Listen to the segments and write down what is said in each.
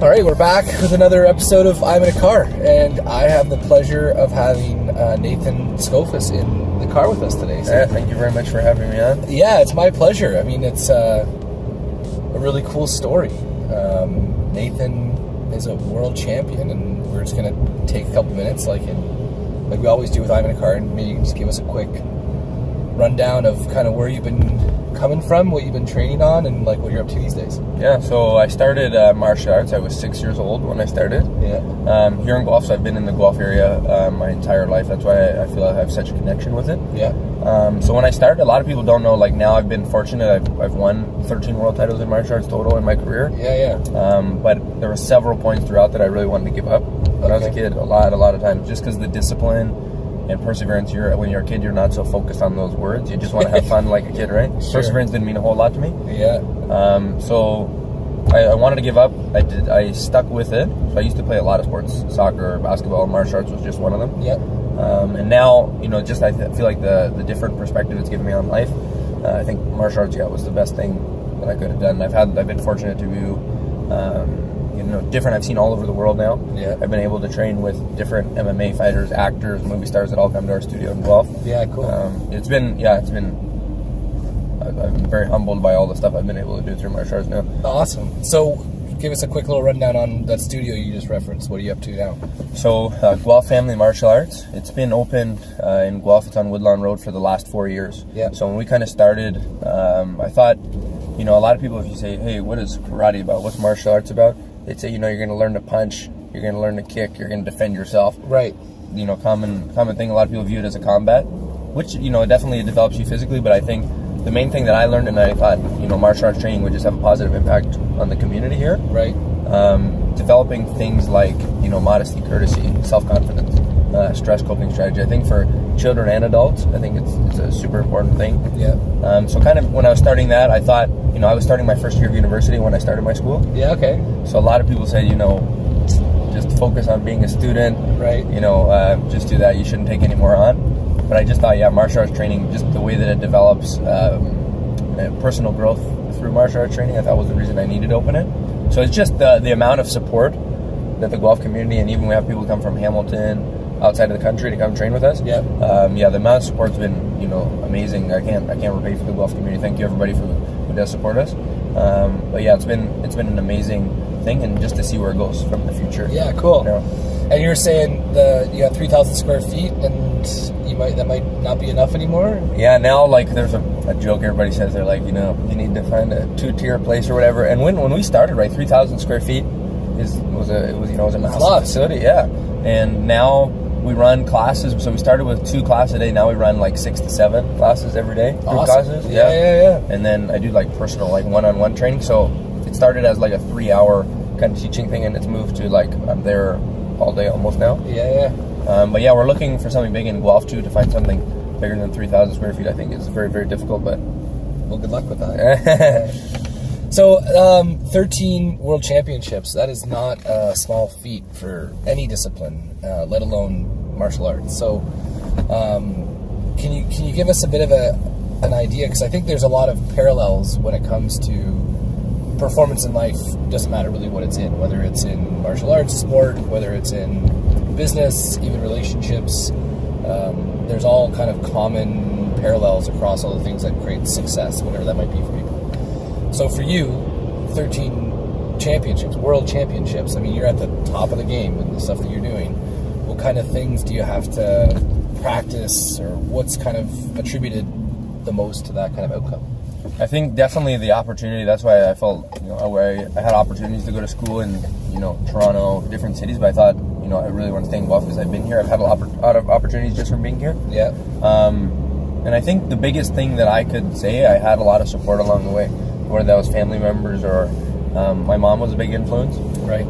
All right, we're back with another episode of I'm in a Car, and I have the pleasure of having Nathan Skoufis in the car with us today. So, thank you very much for having me on. Yeah, it's my pleasure. I mean, it's a really cool story. Nathan is a world champion, and we're just going to take a couple minutes, like we always do with I'm in a Car, and maybe you can just give us a quick rundown of kind of where you've been coming from, what you've been training on, and like what you're up to these days. Yeah, so I started martial arts. I was 6 years old when I started. Yeah. Here in Guelph, so I've been in the Guelph area my entire life. That's why I feel I have such a connection with it. Yeah. So when I started, a lot of people don't know. Like now, I've been fortunate. I've won 13 world titles in martial arts total in my career. Yeah. But there were several points throughout that I really wanted to give up when I was a kid. A lot of times, just because the discipline and perseverance. When you're a kid, you're not so focused on those words. You just want to have fun like a kid, right? Sure. Perseverance didn't mean a whole lot to me. Yeah. So I wanted to give up. I stuck with it. So I used to play a lot of sports, soccer, basketball. Martial arts was just one of them. Yeah. And now, just I feel like the different perspective it's given me on life. I think martial arts, was the best thing that I could have done. I've been fortunate to do. Different. I've seen all over the world now. Yeah. I've been able to train with different MMA fighters, actors, movie stars that all come to our studio in Guelph. Yeah, cool. I'm very humbled by all the stuff I've been able to do through martial arts now. Awesome. So, give us a quick little rundown on that studio you just referenced. What are you up to now? So, Guelph Family Martial Arts. It's been opened in Guelph. It's on Woodlawn Road for the last 4 years. Yeah. So when we kind of started, I thought, a lot of people, if you say, hey, what is karate about? What's martial arts about? They'd say, you're going to learn to punch, you're going to learn to kick, you're going to defend yourself. Right. Common thing. A lot of people view it as a combat, which, definitely it develops you physically. But I think the main thing that I learned, and I thought, martial arts training would just have a positive impact on the community here. Right. Developing things like, modesty, courtesy, self-confidence, stress coping strategy. I think for children and adults, I think it's a super important thing. Yeah. So kind of when I was starting that, I thought, I was starting my first year of university when I started my school. Yeah, okay. So a lot of people say, just focus on being a student. Right. Just do that. You shouldn't take any more on. But I just thought, martial arts training, just the way that it develops personal growth through martial arts training, I thought was the reason I needed to open it. So it's just the amount of support that the Guelph community, and even we have people come from Hamilton, outside of the country to come train with us. Yeah. The amount of support's been, amazing. I can't repay for the Guelph community. Thank you everybody who does support us. It's been an amazing thing, and just to see where it goes from the future. Yeah, cool. And you were saying you have 3,000 square feet, and that might not be enough anymore. Yeah, now there's a joke everybody says. They're like, you need to find a 2-tier place or whatever. And when we started, 3,000 square feet was a massive facility. Yeah, and now we run classes. So we started with 2 classes a day. Now we run 6 to 7 classes every day. Group awesome. Classes. Yeah. And then I do personal one-on-one training. So it started as a 3-hour kind of teaching thing, and it's moved to I'm there all day almost now. Yeah. We're looking for something big in Guelph too. To find something bigger than 3,000 square feet, I think is very, very difficult. But good luck with that. So, 13 world championships. That is not a small feat for any discipline, let alone martial arts. So, can you give us a bit of an idea? Because I think there's a lot of parallels when it comes to performance in life. Doesn't matter really what it's in, whether it's in martial arts, sport, whether it's in business, even relationships. There's all kind of common parallels across all the things that create success, whatever that might be for people. So for you, 13 championships, world championships, you're at the top of the game in the stuff that you're doing. What kind of things do you have to practice, or what's kind of attributed the most to that kind of outcome? I think definitely the opportunity. That's why I felt, where I had opportunities to go to school in, Toronto, different cities, but I thought, I really want to stay in Guelph because I've been here. I've had a lot of opportunities just from being here. Yeah. And I think the biggest thing that I could say, I had a lot of support along the way, whether that was family members or my mom was a big influence. Right.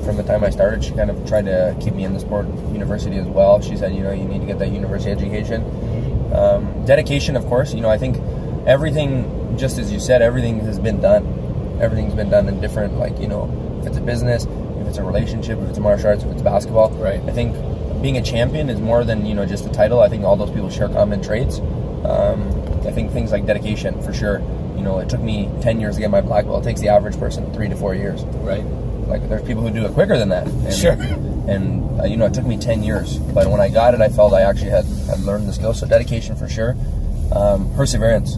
From the time I started, she kind of tried to keep me in the sport university as well. She said, you need to get that university education. Dedication, of course. I think everything, just as you said, everything has been done. Everything's been done in different, if it's a business, if it's a relationship, if it's martial arts, if it's basketball. Right. I think being a champion is more than, just a title. I think all those people share common traits. I think things like dedication, for sure. It took me 10 years to get my black belt. It takes the average person 3 to 4 years. Right. like there's people who do it quicker than that. And, Sure. And it took me 10 years, but when I got it, I felt I actually had learned the skill. So dedication for sure, perseverance.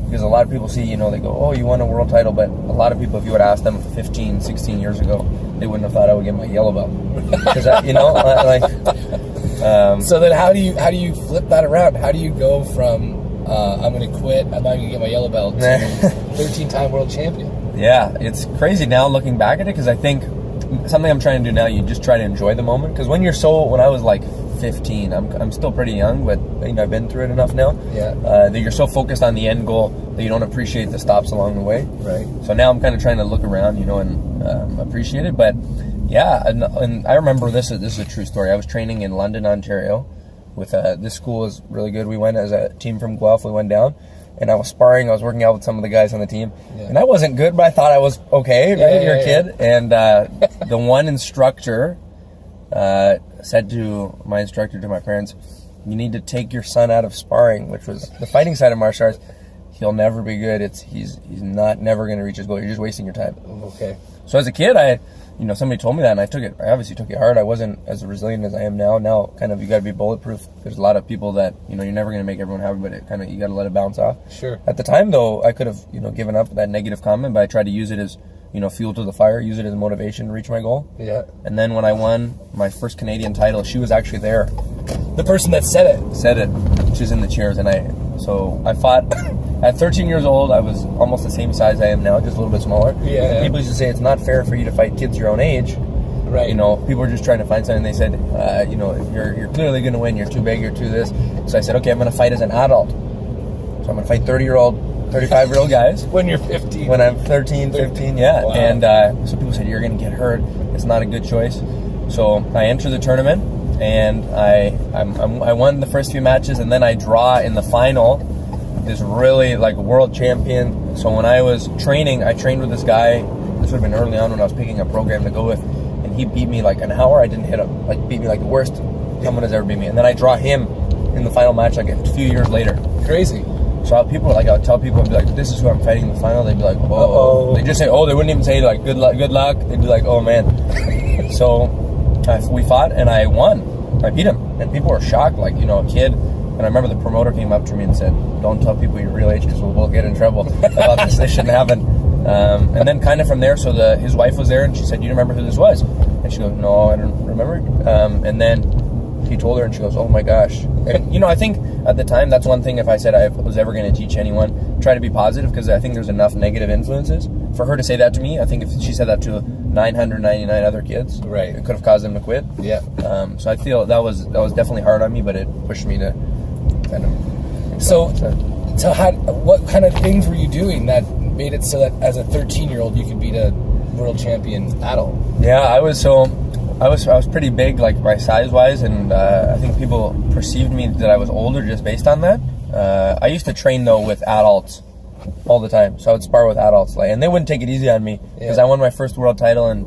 Because a lot of people see, they go, oh, you won a world title, but a lot of people, if you would ask them 15, 16 years ago, they wouldn't have thought I would get my yellow belt. Because so then how do you flip that around? How do you go from I'm going to quit, I'm not going to get my yellow belt, to 13-time world champion? Yeah, it's crazy now looking back at it, because I think something I'm trying to do now, you just try to enjoy the moment. Because when I was like 15, I'm still pretty young, but I've been through it enough now. Yeah. That you're so focused on the end goal that you don't appreciate the stops along the way. Right. So now I'm kind of trying to look around, and appreciate it. But yeah, and I remember this is a true story. I was training in London, Ontario, with this school is really good. We went as a team from Guelph. We went down, and I was sparring. I was working out with some of the guys on the team, and I wasn't good, but I thought I was okay. Right? You're a kid, and the one instructor said to my instructor, to my parents, you need to take your son out of sparring, which was the fighting side of martial arts. He'll never be good. He's never going to reach his goal. You're just wasting your time. Okay. So as a kid, somebody told me that, and I obviously took it hard. I wasn't as resilient as I am now. Now, kind of, you got to be bulletproof. There's a lot of people that, you're never going to make everyone happy, but you got to let it bounce off. Sure. At the time, though, I could have, given up that negative comment, but I tried to use it as, fuel to the fire, use it as motivation to reach my goal. Yeah. And then when I won my first Canadian title, she was actually there. The person that said it. She's in the chairs, and I fought. At 13 years old, I was almost the same size I am now, just a little bit smaller. Yeah. People used to say it's not fair for you to fight kids your own age. Right. People were just trying to find something. They said, you're clearly going to win. You're too big. You're too this. So I said, okay, I'm going to fight as an adult. So I'm going to fight 30-year-old, 35-year-old guys. When you're 15. When I'm 13, 15, yeah. Wow. And so people said, you're going to get hurt. It's not a good choice. So I entered the tournament, and I won the first few matches, and then I draw in the final. This really world champion. So when I was training, I trained with this guy. This would have been early on when I was picking a program to go with, and he beat me an hour. I didn't hit him. Beat me the worst someone has ever beat me. And then I draw him in the final match a few years later. Crazy. So I would tell people, I'd be like, this is who I'm fighting in the final. They'd be like, oh. They just say, oh. They wouldn't even say good luck. They'd be like, oh man. So we fought, and I won. I beat him, and people were shocked, a kid. And I remember the promoter came up to me and said, don't tell people your real age, because we'll both get in trouble about this. This shouldn't happen. And then kind of from there, so his wife was there, and she said, do you remember who this was? And she goes, no, I don't remember. And then he told her, and she goes, oh my gosh. And, I think at the time, that's one thing, if I said I was ever going to teach anyone, try to be positive, because I think there's enough negative influences. For her to say that to me, I think if she said that to 999 other kids, right, it could have caused them to quit. Yeah. So I feel that was definitely hard on me, but it pushed me to kind of. So what kind of things were you doing that made it so that as a 13-year-old you could beat a world champion adult? Yeah, I was pretty big, by size wise, and I think people perceived me that I was older just based on that. I used to train though with adults all the time, so I would spar with adults, and they wouldn't take it easy on me, because I won my first world title, and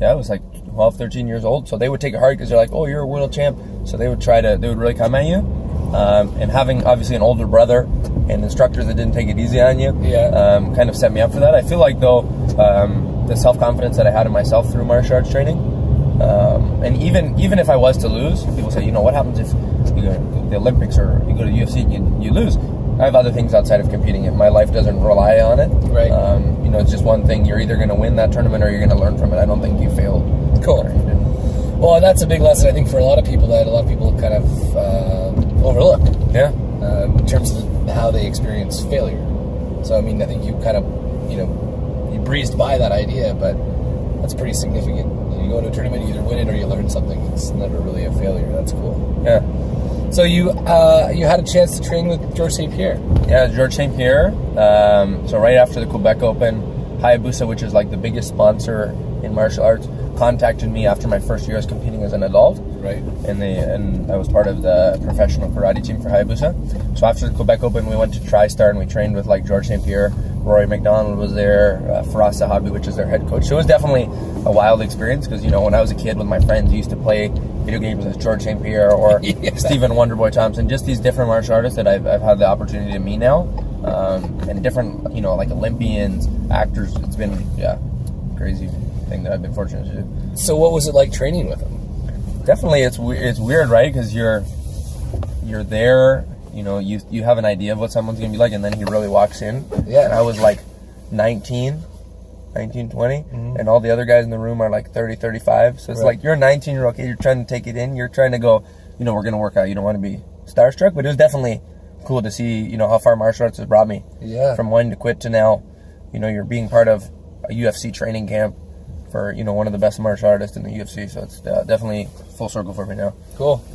I was 12, 13 years old, so they would take it hard, because they're like, oh, you're a world champ, so they would really come at you. And having obviously an older brother and instructors that didn't take it easy on you, kind of set me up for that. I feel like though, the self-confidence that I had in myself through martial arts training, and even if I was to lose, people say, what happens if you go to the Olympics or you go to the UFC and you lose? I have other things outside of competing. My life doesn't rely on it. Right. It's just one thing. You're either going to win that tournament or you're going to learn from it. I don't think you failed. Cool. Well, that's a big lesson, I think, for a lot of people kind of overlook. Yeah. In terms of how they experience failure. So, I think you kind of, you breezed by that idea, but that's pretty significant. You go to a tournament, you either win it or you learn something. It's never really a failure. That's cool. Yeah. So you had a chance to train with George St. Pierre. Yeah, George St. Pierre. So right after the Quebec Open, Hayabusa, which is the biggest sponsor in martial arts, contacted me after my first year as competing as an adult. Right. And I was part of the professional karate team for Hayabusa. So after the Quebec Open, we went to TriStar and we trained with George St. Pierre. Rory McDonald was there, Faraz Sahabi, which is their head coach. So it was definitely a wild experience, because when I was a kid with my friends, I used to play video games with George St. Pierre or Stephen Wonderboy Thompson, just these different martial artists that I've had the opportunity to meet now, and different Olympians, actors. It's been crazy. thing that I've been fortunate to do. So what was it like training with him? Definitely, it's weird, right? Because you're there, you know, you have an idea of what someone's gonna be like, and then he really walks in. Yeah. And I was like 19, 20, and all the other guys in the room are like 30, 35. So it's like you're a 19-year-old kid, you're trying to take it in, you're trying to go, you know, we're gonna work out. You don't want to be starstruck, but it was definitely cool to see, you know, how far martial arts has brought me. Yeah. From wanting to quit to now, you know, you're being part of a UFC training camp for, you know, one of the best martial artists in the UFC. So it's definitely full circle for me now. Cool.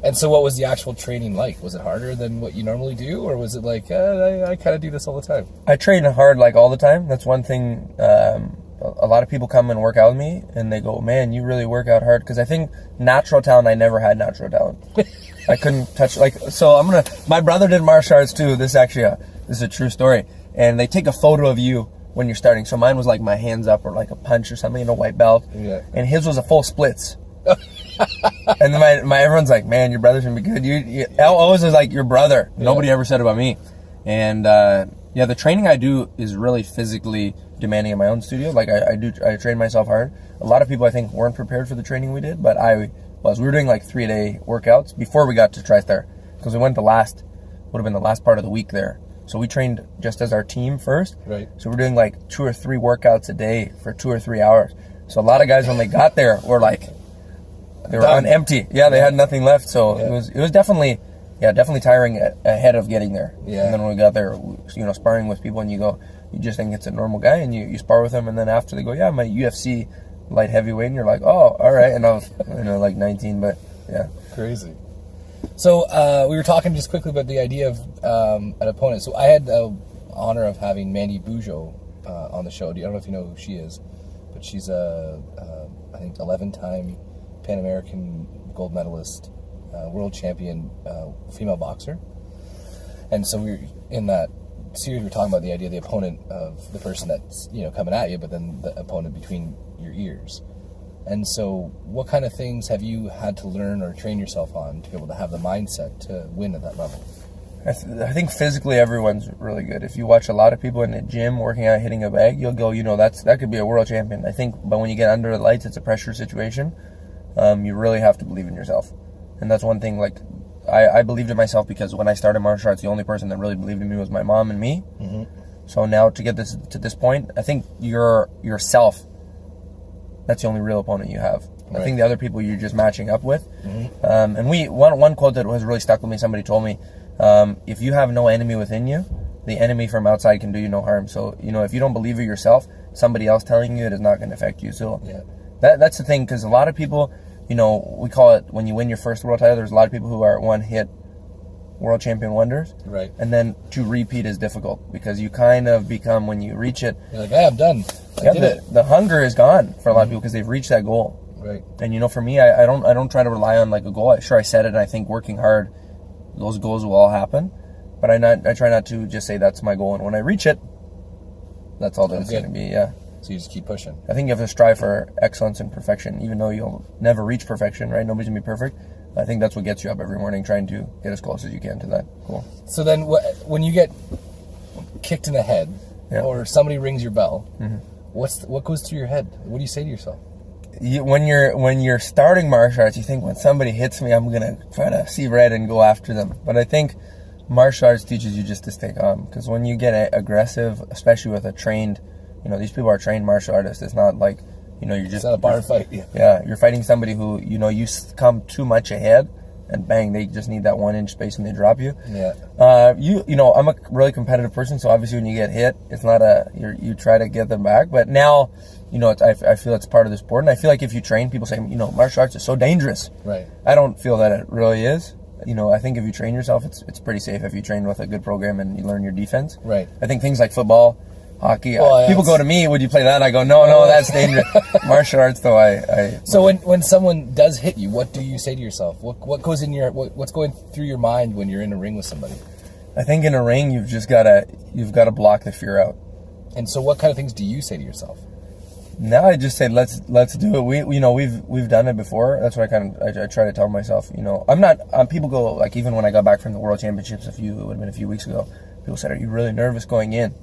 And so what was the actual training like? Was it harder than what you normally do? Or was it like, I kind of do this all the time? I train hard like all the time. That's one thing. A lot of people come and work out with me and they go, man, you really work out hard. Because I think natural talent, I never had natural talent. I couldn't touch, like, so my brother did martial arts too. This is actually this is a true story. And they take a photo of you when you're starting. So mine was like my hands up or like a punch or something, a white belt. Yeah. And his was a full splits. And then my everyone's like, man, your brother's gonna be good. You always was like your brother. Yeah. Nobody ever said about me. And yeah, the training I do is really physically demanding in my own studio. Like I train myself hard. A lot of people I think weren't prepared for the training we did, but I was. We were doing like 3-a-day workouts before we got to TriStar, because we went would have been the last part of the week there. So we trained just as our team first. Right. So we're doing like 2 or 3 workouts a day for 2 or 3 hours. So a lot of guys when they got there were like, they were on empty. Yeah, they had nothing left. So it was definitely tiring ahead of getting there. Yeah. And then when we got there, you know, sparring with people, and you just think it's a normal guy, and you spar with them, and then after they go, yeah, I'm a UFC light heavyweight, and you're like, oh, all right. And I was, you know, like 19, but yeah. Crazy. So we were talking just quickly about the idea of an opponent. So I had the honor of having Mandy Bujo on the show. I don't know if you know who she is, but she's I think 11-time Pan American gold medalist, world champion female boxer. And so we were in that series. We were talking about the idea of the opponent of the person that's, you know, coming at you, but then the opponent between your ears. And so what kind of things have you had to learn or train yourself on to be able to have the mindset to win at that level? I think physically everyone's really good. If you watch a lot of people in the gym working out, hitting a bag, you'll go, you know, that could be a world champion. I think, but when you get under the lights, it's a pressure situation. You really have to believe in yourself. And that's one thing, like, I believed in myself because when I started martial arts, the only person that really believed in me was my mom and me. Mm-hmm. So now to get this to this point, I think yourself, that's the only real opponent you have. Right. I think the other people you're just matching up with. Mm-hmm. And one quote that has really stuck with me, somebody told me, if you have no enemy within you, the enemy from outside can do you no harm. So, you know, if you don't believe it yourself, somebody else telling you it is not going to affect you. So that's the thing, because a lot of people, you know, we call it when you win your first world title, there's a lot of people who are one-hit world champion wonders. Right. And then to repeat is difficult, because you kind of become, when you reach it, you're like, hey, I'm done. I did it. The hunger is gone for a lot of people because they've reached that goal. Right. And, you know, for me, I don't try to rely on like a goal. Sure, I said it, and I think working hard, those goals will all happen. But I try not to just say that's my goal, and when I reach it, that's all that it's going to be. Yeah. So you just keep pushing. I think you have to strive for excellence and perfection, even though you'll never reach perfection, right? Nobody's going to be perfect. I think that's what gets you up every morning, trying to get as close as you can to that goal. So then when you get kicked in the head or somebody rings your bell, mm-hmm. what goes through your head? What do you say to yourself? When you're starting martial arts, you think, when somebody hits me, I'm going to try to see red and go after them. But I think martial arts teaches you just to stay calm, because when you get aggressive, especially with a trained, you know, these people are trained martial artists. It's not like, you know, it's not a bar fight. Yeah, you're fighting somebody who, you know, you come too much ahead, and bang, they just need that 1-inch space and they drop you. Yeah. You know, I'm a really competitive person, so obviously when you get hit, it's not you try to get them back. But now, you know, I feel it's part of the sport, and I feel like if you train, people say, you know, martial arts is so dangerous. Right. I don't feel that it really is. You know, I think if you train yourself, it's pretty safe if you train with a good program and you learn your defense. Right. I think things like football, hockey, people go to me, would you play that? I go, no, that's dangerous. Martial arts, though, So when someone does hit you, what do you say to yourself? What goes in what's going through your mind when you're in a ring with somebody? I think in a ring, you've got to block the fear out. And so what kind of things do you say to yourself? Now I just say, let's do it. We've done it before. That's what I try to tell myself. You know, I'm not. People go, like, even when I got back from the World Championships, it would have been a few weeks ago. People said, "Are you really nervous going in?"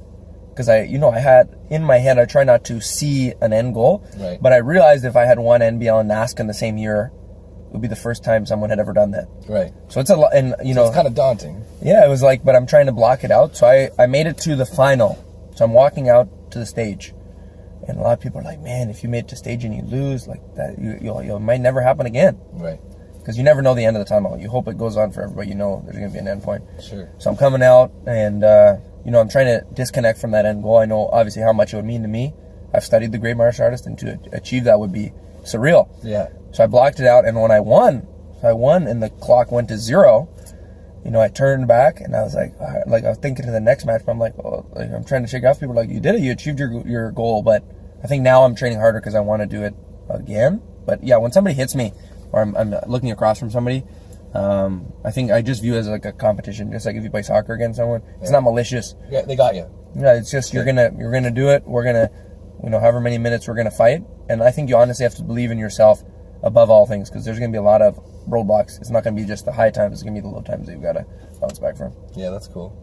because I had in my head, I try not to see an end goal, right. But I realized if I had won NBL and NASCA in the same year, it would be the first time someone had ever done that. Right. So it's a lot, and so it's kind of daunting. Yeah, it was like, but I'm trying to block it out. So I made it to the final. So I'm walking out to the stage, and a lot of people are like, "Man, if you made it to stage and you lose, like that, it might never happen again." Right. Because you never know the end of the tunnel. You hope it goes on forever, but you know there's going to be an end point. Sure. So I'm coming out, and I'm trying to disconnect from that end goal. I know obviously how much it would mean to me. I've studied the great martial artist, and to achieve that would be surreal. Yeah. So I blocked it out, and when I won, and the clock went to 0. I turned back, and I was like I was thinking to the next match, but I'm like, I'm trying to shake off. People are like, you did it, you achieved your goal. But I think now I'm training harder because I want to do it again. But yeah, when somebody hits me, or I'm looking across from somebody, I think I just view it as like a competition, just like if you play soccer against someone. It's not malicious. Yeah, they got you. Yeah, it's just you're gonna do it. We're gonna, however many minutes we're gonna fight, and I think you honestly have to believe in yourself above all things, because there's gonna be a lot of roadblocks. It's not gonna be just the high times; it's gonna be the low times that you've got to bounce back from. Yeah, that's cool.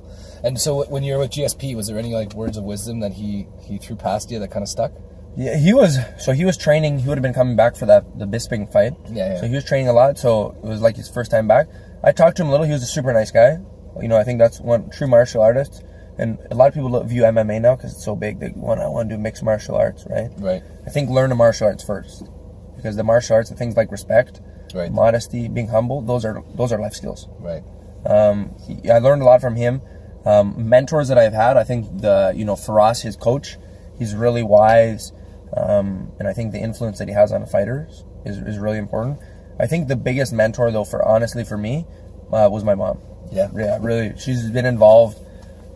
And so when you were with GSP, was there any like words of wisdom that he threw past you that kind of stuck? Yeah, he was training. He would have been coming back for the Bisping fight. Yeah. So he was training a lot. So it was like his first time back. I talked to him a little. He was a super nice guy. I think that's one true martial artist. And a lot of people view MMA now because it's so big. They want to do mixed martial arts, right? Right. I think learn the martial arts first, because the martial arts and things like respect, right, modesty, being humble, those are life skills. Right. I learned a lot from him. Mentors that I've had, I think Faraz, his coach, he's really wise. And I think the influence that he has on fighters is really important. I think the biggest mentor, though, for me, was my mom. Yeah. Yeah, really. She's been involved.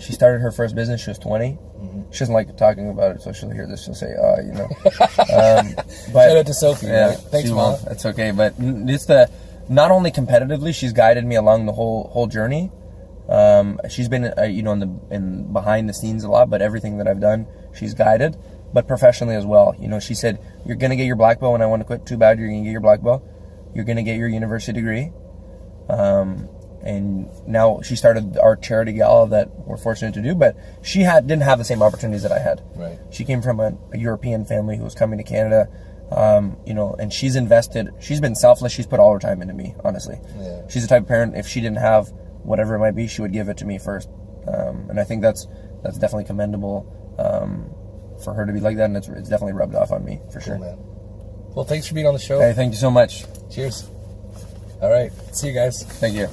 She started her first business. She was 20. Mm-hmm. She doesn't like talking about it, so she'll hear this. She'll say, but, shout out to Sophie. Yeah, right? Thanks, Mom. That's okay. But it's not only competitively, she's guided me along the whole journey. She's been, in behind the scenes a lot, but everything that I've done, she's guided. But professionally as well. She said, you're going to get your black belt when I want to quit. Too bad, you're going to get your black belt. You're going to get your university degree. And now she started our charity gala that we're fortunate to do, but she didn't have the same opportunities that I had. Right. She came from a European family who was coming to Canada, and she's invested. She's been selfless. She's put all her time into me, honestly. Yeah. She's the type of parent, if she didn't have whatever it might be, she would give it to me first. And I think that's definitely commendable. For her to be like that, and it's definitely rubbed off on me, for sure. Cool, man. Well, thanks for being on the show. Hey, thank you so much. Cheers. All right. See you guys. Thank you.